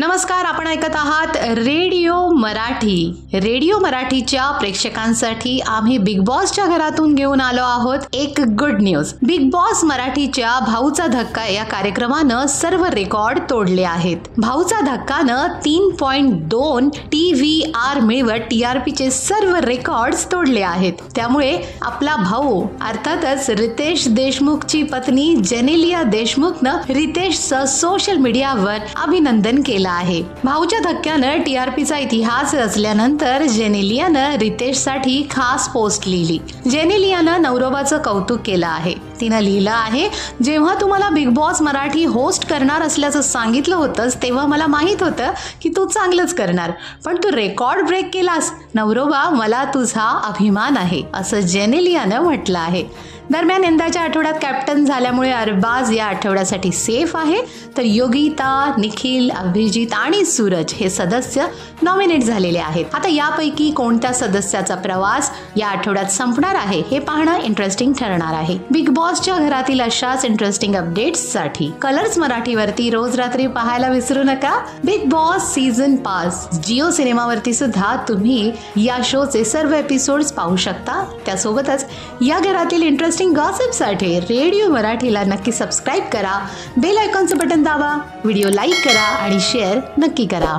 नमस्कार, आपण ऐकत आहात रेडिओ मराठी. रेडिओ मराठीच्या प्रेक्षकांसाठी आम्ही बिग बॉसच्या घरातून घेऊन आलो आहोत एक गुड न्यूज. बिग बॉस मराठीच्या भाऊचा धक्का या कार्यक्रमानं सर्व रेकॉर्ड तोडले आहेत. भाऊचा धक्कानं 3.2 TVR मिळवत TRPचे सर्व रेकॉर्ड्स तोडले आहेत. त्यामुळे आपला भाऊ अर्थातच रितेश देशमुखची पत्नी जेनेलिया देशमुखनं रितेशचं सोशल मीडियावर अभिनंदन केलं आहे. भाऊच्या धक्क्यानं TRPचा इतिहास रचल्यानंतर जेनेलियानं रितेशसाठी खास पोस्ट लिहिली. जेनेलियानं नवरोबाचं कौतुक केलं आहे. तिनं लिहिलं आहे, जेव्हा तुम्हाला बिग बॉस मराठी होस्ट करणार असल्याचं सांगितलं होतंस तेव्हा मला माहित होतं की तू चांगलंच करणार, पण तू रेकॉर्ड ब्रेक केलास. नवरोबा, मला तुझा अभिमान आहे, असं जेनेलियानं म्हटलं आहे. दरम्यान यंदाच्या आठवड्यात कॅप्टन झाल्यामुळे अरबाज या आठवड्यासाठी सेफ आहे, तर योगिता, निखिल, अभिजित आणि सूरज हे सदस्य नॉमिनेट झालेले आहेत. आता यापैकी कोणत्या सदस्याचा प्रवास या आठवड्यात संपणार आहे हे पाहणं इंटरेस्टिंग ठरणार आहे. बिग बॉसच्या घरातील अशाच इंटरेस्टिंग अपडेट्ससाठी कलर्स मराठीवरती रोज रात्री पाहायला विसरू नका. बिग बॉस सीझन 5 जिओ सिनेमावरती सुद्धा तुम्ही या शोचे सर्व एपिसोड्स पाहू शकता. त्यासोबतच या घरातील इंटरेस्टिंग गॉसिपसाठी रेडिओ मराठीला नक्की सबस्क्राईब करा, बेल आयकॉनचं बटन दाबा, व्हिडिओ लाईक करा आणि शेअर नक्की करा.